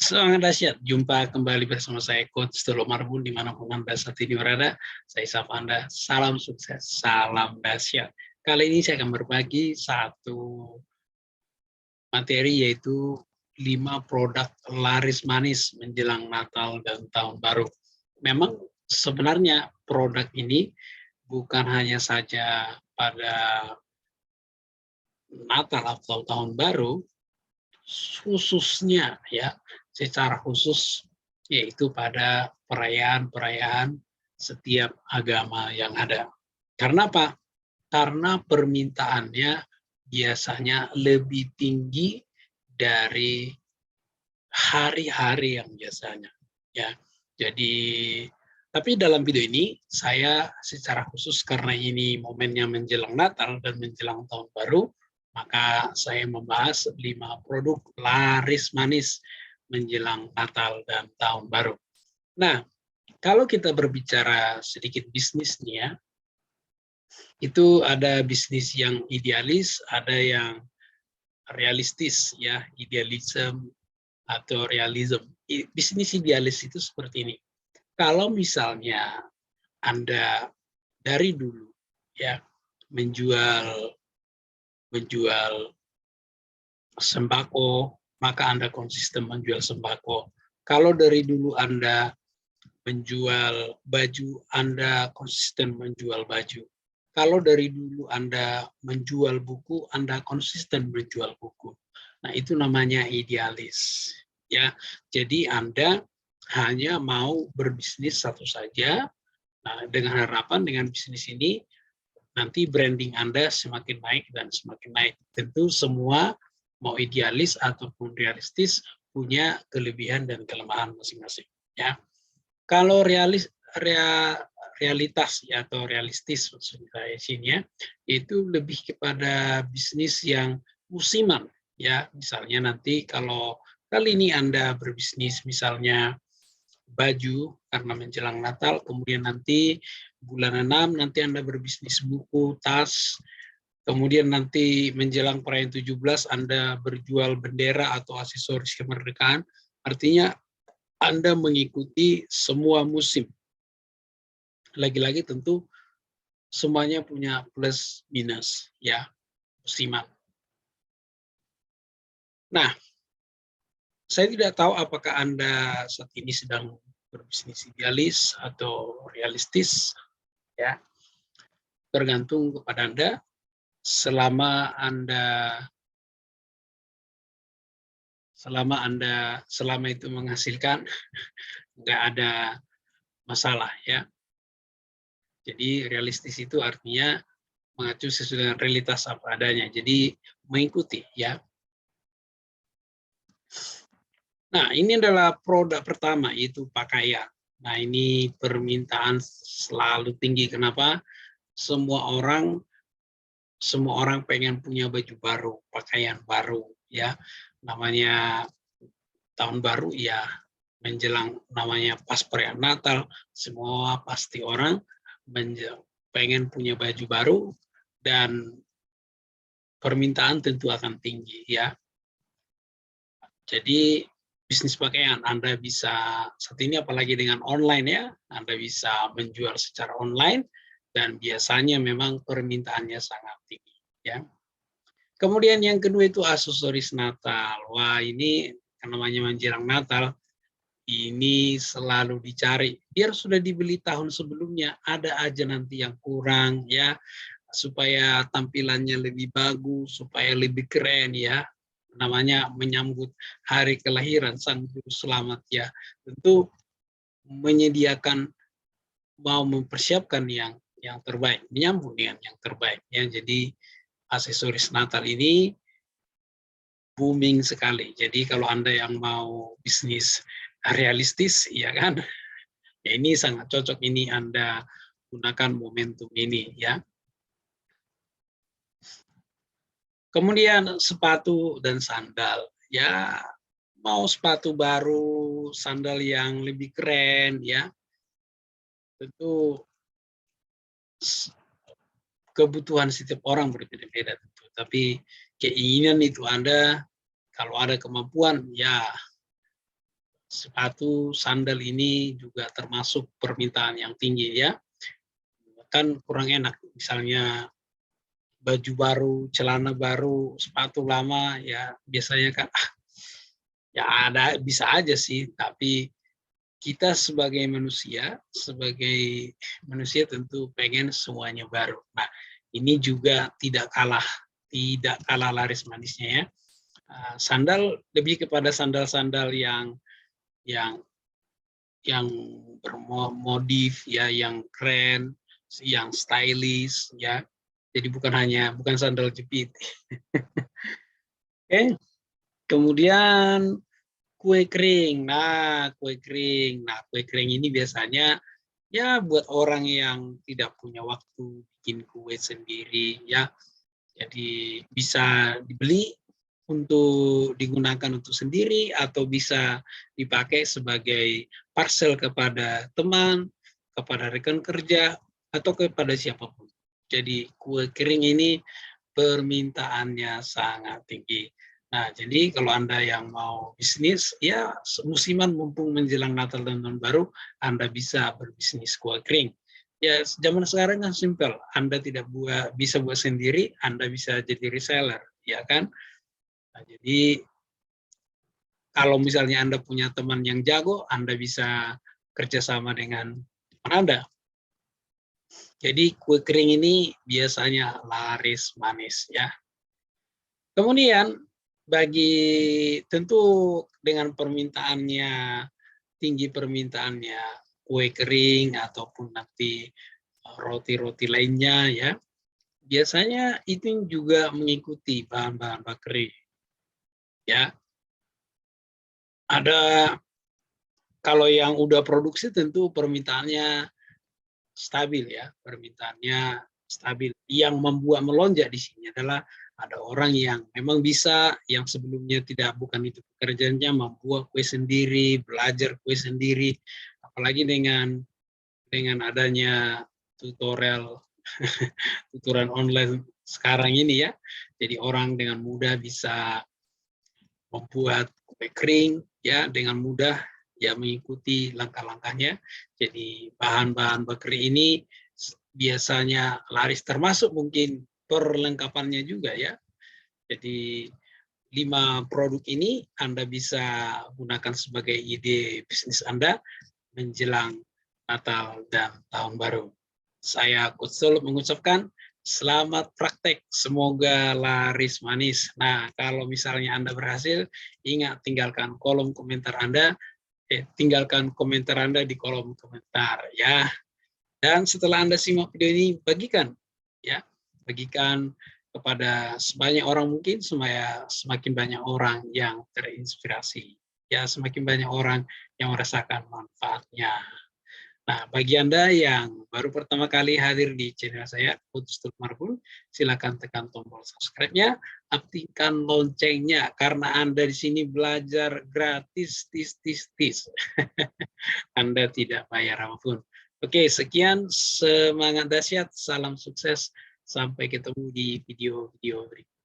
Semangat dahsyat, jumpa kembali bersama saya Coach Tolo Marbun dimanapun Anda saat ini berada. Saya sapa Anda, salam sukses, salam dahsyat. Kali ini saya akan berbagi satu materi yaitu 5 produk laris manis menjelang Natal dan Tahun Baru. Memang sebenarnya produk ini bukan hanya saja pada Natal atau Tahun Baru, khususnya ya, secara khusus yaitu pada perayaan-perayaan setiap agama yang ada. Karena apa? Karena permintaannya biasanya lebih tinggi dari hari-hari yang biasanya ya. Jadi tapi dalam video ini saya secara khusus karena ini momennya menjelang Natal dan menjelang Tahun Baru, maka saya membahas 5 produk laris manis menjelang Natal dan Tahun Baru. Nah, kalau kita berbicara sedikit bisnis nih ya, itu ada bisnis yang idealis, ada yang realistis ya, idealism atau realism. Bisnis idealis itu seperti ini. Kalau misalnya Anda dari dulu ya menjual sembako, maka Anda konsisten menjual sembako. Kalau dari dulu Anda menjual baju, Anda konsisten menjual baju. Kalau dari dulu Anda menjual buku, Anda konsisten menjual buku. Nah, itu namanya idealis. Ya, jadi Anda hanya mau berbisnis satu saja. Nah, dengan harapan dengan bisnis ini nanti branding Anda semakin naik dan semakin naik. Tentu semua mau idealis ataupun realistis punya kelebihan dan kelemahan masing-masing. Ya, kalau realitas ya, atau realistis maksud saya sini ya, itu lebih kepada bisnis yang musiman. Ya, misalnya nanti kalau kali ini Anda berbisnis misalnya baju karena menjelang Natal, kemudian nanti bulan 6 nanti Anda berbisnis buku, tas, kemudian nanti menjelang perayaan 17 Anda berjual bendera atau aksesoris kemerdekaan, artinya Anda mengikuti semua musim. Lagi-lagi tentu semuanya punya plus minus ya, musiman. Nah, saya tidak tahu apakah Anda saat ini sedang berbisnis idealis atau realistis ya. Tergantung kepada Anda. Selama itu menghasilkan, nggak ada masalah ya. Jadi realistis itu artinya mengacu sesuai dengan realitas apa adanya. Jadi mengikuti ya. Nah, ini adalah produk pertama, yaitu pakaian. Nah, ini permintaan selalu tinggi. Kenapa? Semua orang pengen punya baju baru, pakaian baru ya. Namanya tahun baru ya menjelang namanya pas perayaan Natal, semua pasti orang pengen punya baju baru dan permintaan tentu akan tinggi ya. Jadi bisnis pakaian Anda bisa saat ini apalagi dengan online ya, Anda bisa menjual secara online dan biasanya memang permintaannya sangat tinggi ya. Kemudian yang kedua itu aksesoris Natal. Wah, ini namanya menjelang Natal ini selalu dicari. Biar sudah dibeli tahun sebelumnya, ada aja nanti yang kurang ya, supaya tampilannya lebih bagus, supaya lebih keren ya. Namanya menyambut hari kelahiran Sang Juru Selamat ya. Tentu menyediakan, mau mempersiapkan yang terbaik, menyambut dengan yang terbaik ya. Jadi aksesoris Natal ini booming sekali. Jadi kalau Anda yang mau bisnis realistis, ya kan, ya ini sangat cocok ini Anda gunakan momentum ini ya. Kemudian sepatu dan sandal, ya mau sepatu baru, sandal yang lebih keren ya, tentu kebutuhan setiap orang berbeda-beda tentu. Tapi keinginan itu Anda, kalau ada kemampuan ya sepatu, sandal ini juga termasuk permintaan yang tinggi ya. Kan kurang enak misalnya baju baru, celana baru, sepatu lama ya biasanya kan ya ada bisa aja sih, tapi kita sebagai manusia tentu pengen semuanya baru. Nah, ini juga tidak kalah laris manisnya ya. Sandal lebih kepada sandal-sandal yang yang bermodif ya, yang keren, yang stylish ya. Jadi bukan sandal jepit. Oke. Kemudian kue kering. Nah, kue kering. Nah, kue kering ini biasanya ya buat orang yang tidak punya waktu bikin kue sendiri ya. Jadi bisa dibeli untuk digunakan untuk sendiri atau bisa dipakai sebagai parcel kepada teman, kepada rekan kerja, atau kepada siapapun. Jadi kue kering ini permintaannya sangat tinggi. Nah, jadi kalau Anda yang mau bisnis, ya musiman mumpung menjelang Natal dan Tahun Baru, Anda bisa berbisnis kue kering. Ya, zaman sekarang kan simpel. Anda tidak bisa buat sendiri, Anda bisa jadi reseller, ya kan? Nah, jadi kalau misalnya Anda punya teman yang jago, Anda bisa kerjasama dengan teman Anda. Jadi kue kering ini biasanya laris manis ya. Kemudian bagi tentu dengan permintaannya tinggi permintaannya kue kering ataupun nanti roti-roti lainnya ya. Biasanya itu juga mengikuti bahan-bahan bakery. Ya. Ada kalau yang udah produksi tentu permintaannya stabil ya, permintaannya stabil. Yang membuat melonjak di sini adalah ada orang yang memang bisa, yang sebelumnya bukan itu pekerjaannya, membuat kue sendiri, belajar kue sendiri, apalagi dengan adanya tutorial tutorial online sekarang ini ya. Jadi orang dengan mudah bisa membuat kue kering ya dengan mudah ya mengikuti langkah-langkahnya. Jadi bahan-bahan bakery ini biasanya laris termasuk mungkin perlengkapannya juga ya. Jadi 5 produk ini Anda bisa gunakan sebagai ide bisnis Anda menjelang Natal dan Tahun Baru. Saya Coach Sul mengucapkan selamat praktek, semoga laris manis. Nah, kalau misalnya Anda berhasil, ingat tinggalkan kolom komentar Anda, tinggalkan komentar Anda di kolom komentar ya. Dan setelah Anda simak video ini, bagikan ya, bagikan kepada sebanyak orang mungkin supaya semakin banyak orang yang terinspirasi. Ya, semakin banyak orang yang merasakan manfaatnya. Nah, bagi Anda yang baru pertama kali hadir di channel saya, Coach Marbun, silakan tekan tombol subscribe-nya, aktifkan loncengnya, karena Anda di sini belajar gratis, tis. Anda tidak bayar apapun. Oke, sekian, semangat dahsyat, salam sukses, sampai ketemu di video-video berikutnya.